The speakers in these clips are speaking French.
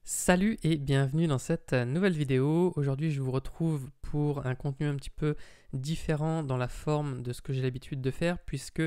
Salut et bienvenue dans cette nouvelle vidéo. Aujourd'hui, je vous retrouve pour un contenu un petit peu différent dans la forme de ce que j'ai l'habitude de faire puisque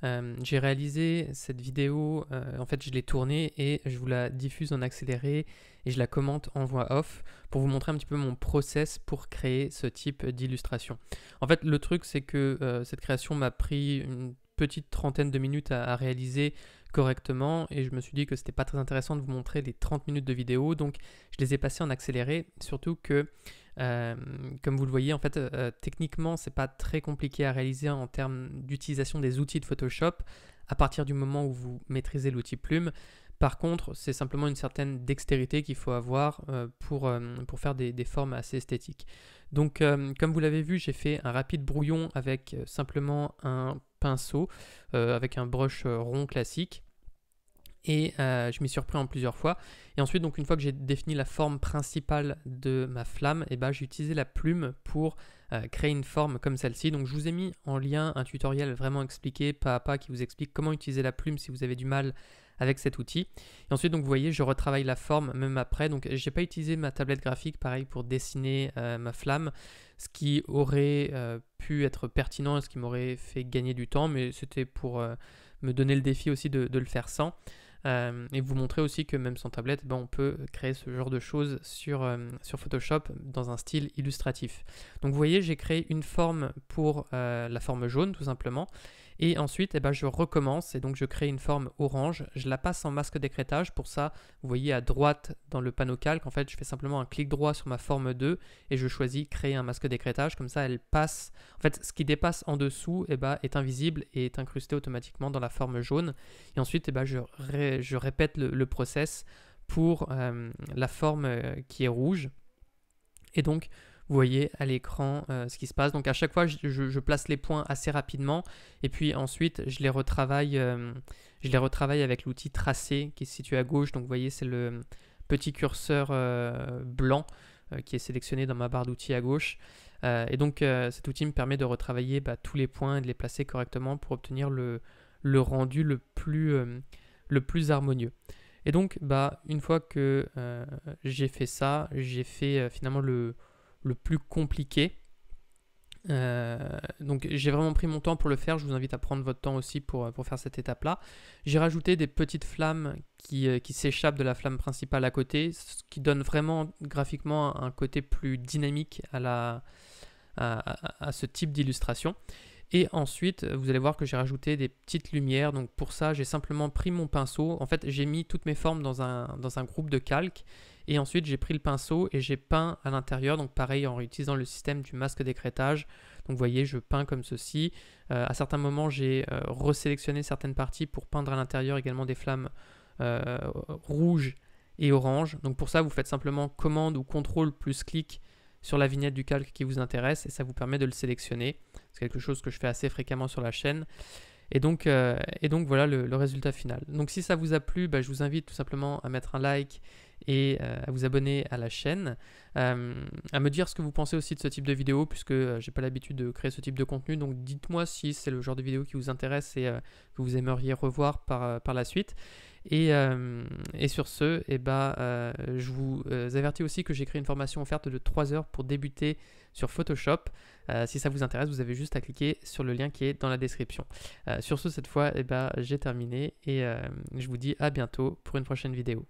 j'ai réalisé cette vidéo, en fait je l'ai tournée et je vous la diffuse en accéléré et je la commente en voix off pour vous montrer un petit peu mon process pour créer ce type d'illustration. En fait, le truc c'est que cette création m'a pris une petite trentaine de minutes à réaliser correctement et je me suis dit que c'était pas très intéressant de vous montrer les 30 minutes de vidéo, donc je les ai passées en accéléré, surtout que comme vous le voyez en fait techniquement c'est pas très compliqué à réaliser en termes d'utilisation des outils de Photoshop à partir du moment où vous maîtrisez l'outil Plume. Par contre, c'est simplement une certaine dextérité qu'il faut avoir pour faire des formes assez esthétiques. Donc, comme vous l'avez vu, j'ai fait un rapide brouillon avec simplement un pinceau, avec un brush rond classique. Et je m'y suis repris en plusieurs fois. Et ensuite, donc une fois que j'ai défini la forme principale de ma flamme, et j'ai utilisé la plume pour créer une forme comme celle-ci. Donc je vous ai mis en lien un tutoriel vraiment expliqué, pas à pas, qui vous explique comment utiliser la plume si vous avez du mal avec cet outil. Et ensuite, donc vous voyez, je retravaille la forme même après. Donc j'ai pas utilisé ma tablette graphique, pareil, pour dessiner ma flamme, ce qui aurait pu être pertinent, ce qui m'aurait fait gagner du temps, mais c'était pour me donner le défi aussi de le faire sans. Et vous montrer aussi que même sans tablette, on peut créer ce genre de choses sur Photoshop dans un style illustratif. Donc vous voyez, j'ai créé une forme pour la forme jaune tout simplement. Et ensuite, je recommence et donc je crée une forme orange. Je la passe en masque d'écrêtage. Pour ça, vous voyez à droite dans le panneau calque, en fait, je fais simplement un clic droit sur ma forme 2 et je choisis créer un masque d'écrêtage. Comme ça, elle passe. En fait, ce qui dépasse en dessous est invisible et est incrusté automatiquement dans la forme jaune. Et ensuite, je répète le process pour la forme qui est rouge. Et donc, vous voyez à l'écran ce qui se passe. Donc à chaque fois, je place les points assez rapidement et puis ensuite, je les retravaille avec l'outil tracé qui est situé à gauche. Donc vous voyez, c'est le petit curseur blanc qui est sélectionné dans ma barre d'outils à gauche. Et donc cet outil me permet de retravailler tous les points et de les placer correctement pour obtenir le rendu le plus harmonieux. Et donc, une fois que j'ai fait ça, j'ai fait finalement le plus compliqué. Donc j'ai vraiment pris mon temps pour le faire, je vous invite à prendre votre temps aussi pour faire cette étape-là. J'ai rajouté des petites flammes qui s'échappent de la flamme principale à côté, ce qui donne vraiment graphiquement un côté plus dynamique à ce type d'illustration. Et ensuite, vous allez voir que j'ai rajouté des petites lumières. Donc pour ça, j'ai simplement pris mon pinceau. En fait, j'ai mis toutes mes formes dans un groupe de calque. Et ensuite, j'ai pris le pinceau et j'ai peint à l'intérieur. Donc pareil, en utilisant le système du masque d'écrêtage. Donc vous voyez, je peins comme ceci. À certains moments, j'ai resélectionné certaines parties pour peindre à l'intérieur également des flammes rouges et oranges. Donc pour ça, vous faites simplement commande ou contrôle plus clic sur la vignette du calque qui vous intéresse et ça vous permet de le sélectionner. C'est quelque chose que je fais assez fréquemment sur la chaîne. Et donc voilà le résultat final. Donc si ça vous a plu, je vous invite tout simplement à mettre un like et à vous abonner à la chaîne, à me dire ce que vous pensez aussi de ce type de vidéo puisque j'ai pas l'habitude de créer ce type de contenu, donc dites-moi si c'est le genre de vidéo qui vous intéresse et que vous aimeriez revoir par la suite. Et sur ce, je vous avertis aussi que j'ai créé une formation offerte de 3 heures pour débuter sur Photoshop. Si ça vous intéresse, vous avez juste à cliquer sur le lien qui est dans la description. Sur ce, cette fois, j'ai terminé et je vous dis à bientôt pour une prochaine vidéo.